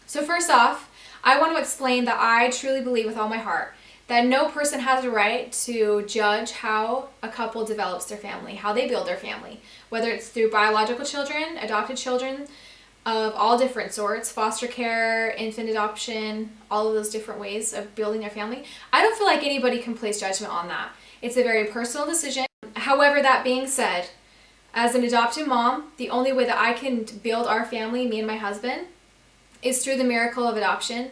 So first off, I want to explain that I truly believe with all my heart that no person has a right to judge how a couple develops their family, how they build their family, whether it's through biological children, adopted children of all different sorts, foster care, infant adoption, all of those different ways of building their family. I don't feel like anybody can place judgment on that. It's a very personal decision. However, that being said, as an adopted mom, the only way that I can build our family, me and my husband, is through the miracle of adoption.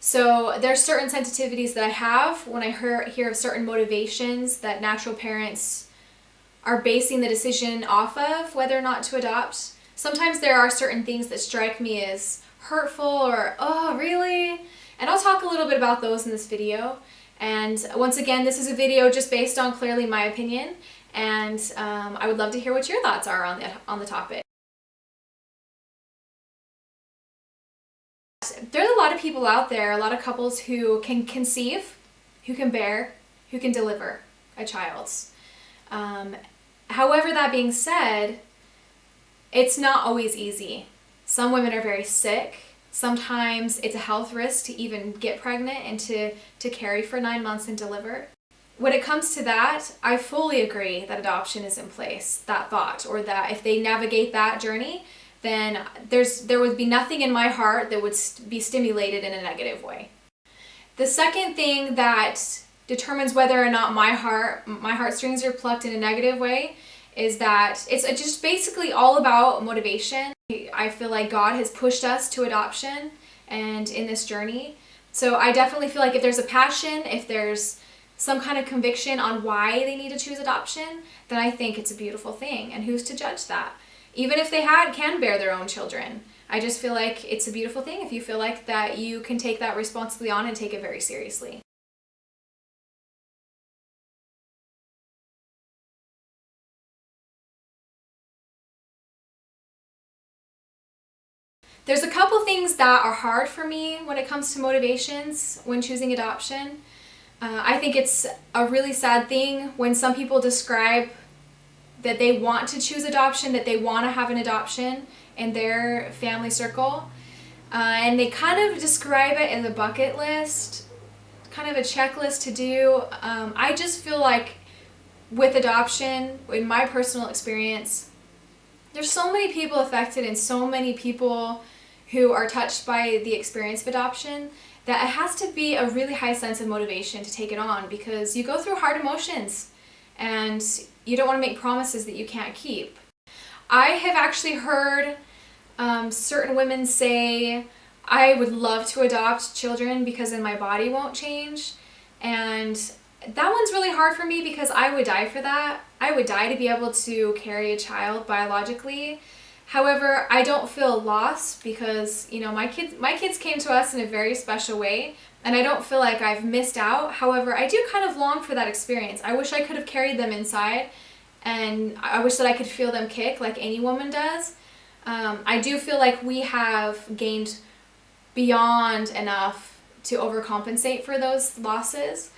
So there's certain sensitivities that I have when I hear of certain motivations that natural parents are basing the decision off of whether or not to adopt. Sometimes there are certain things that strike me as hurtful or, oh, really? And I'll talk a little bit about those in this video. And once again, this is a video just based on clearly my opinion. And I would love to hear what your thoughts are on the topic. There's a lot of people out there, a lot of couples who can conceive, who can bear, who can deliver a child. However, that being said, it's not always easy. Some women are very sick. Sometimes it's a health risk to even get pregnant and to carry for 9 months and deliver. When it comes to that, I fully agree that adoption is in place, that thought, or that if they navigate that journey, then there would be nothing in my heart that would be stimulated in a negative way. The second thing that determines whether or not my heartstrings are plucked in a negative way is that it's just basically all about motivation. I feel like God has pushed us to adoption and in this journey. So I definitely feel like if there's a passion, if there's some kind of conviction on why they need to choose adoption, then I think it's a beautiful thing. And who's to judge that? Even if they can bear their own children. I just feel like it's a beautiful thing if you feel like that you can take that responsibility on and take it very seriously. There's a couple things that are hard for me when it comes to motivations when choosing adoption. I think it's a really sad thing when some people describe that they want to choose adoption, that they want to have an adoption in their family circle. And they kind of describe it as a bucket list, kind of a checklist to do. I just feel like with adoption, in my personal experience, there's so many people affected and so many people who are touched by the experience of adoption that it has to be a really high sense of motivation to take it on, because you go through hard emotions and you don't want to make promises that you can't keep. I have actually heard certain women say, I would love to adopt children because then my body won't change. And that one's really hard for me because I would die for that. I would die to be able to carry a child biologically. However, I don't feel lost because, my kids came to us in a very special way, and I don't feel like I've missed out. However, I do kind of long for that experience. I wish I could have carried them inside, and I wish that I could feel them kick like any woman does. I do feel like we have gained beyond enough to overcompensate for those losses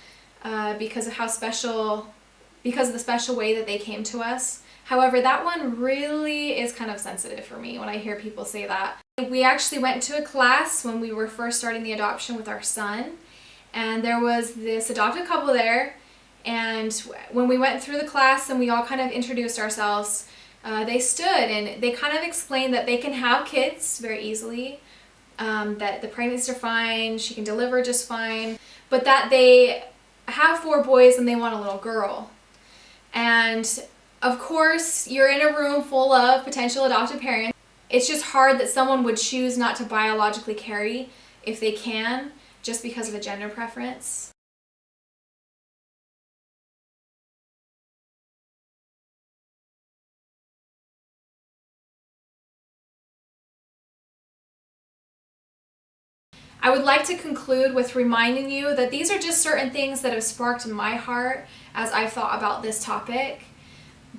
because of the special way that they came to us. However, that one really is kind of sensitive for me when I hear people say that. We actually went to a class when we were first starting the adoption with our son, and there was this adopted couple there, and when we went through the class and we all kind of introduced ourselves, they stood and they kind of explained that they can have kids very easily, that the pregnancies are fine, she can deliver just fine, but that they have 4 boys and they want a little girl. And of course, you're in a room full of potential adoptive parents. It's just hard that someone would choose not to biologically carry if they can, just because of a gender preference. I would like to conclude with reminding you that these are just certain things that have sparked my heart as I've thought about this topic.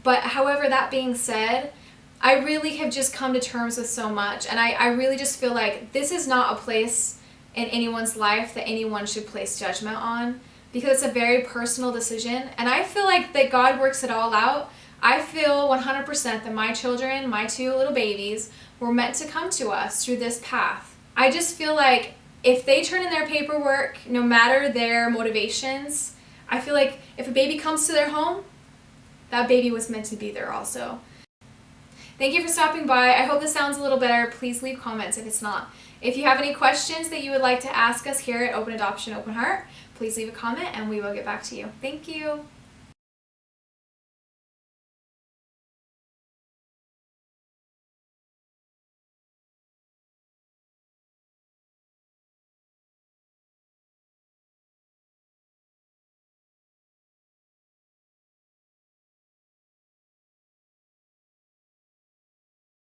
But however, that being said, I really have just come to terms with so much, and I really just feel like this is not a place in anyone's life that anyone should place judgment on, because it's a very personal decision, and I feel like that God works it all out. I feel 100% that my children, my 2 little babies, were meant to come to us through this path. I just feel like if they turn in their paperwork, no matter their motivations, I feel like if a baby comes to their home, that baby was meant to be there also. Thank you for stopping by. I hope this sounds a little better. Please leave comments if it's not. If you have any questions that you would like to ask us here at Open Adoption Open Heart, please leave a comment and we will get back to you. Thank you.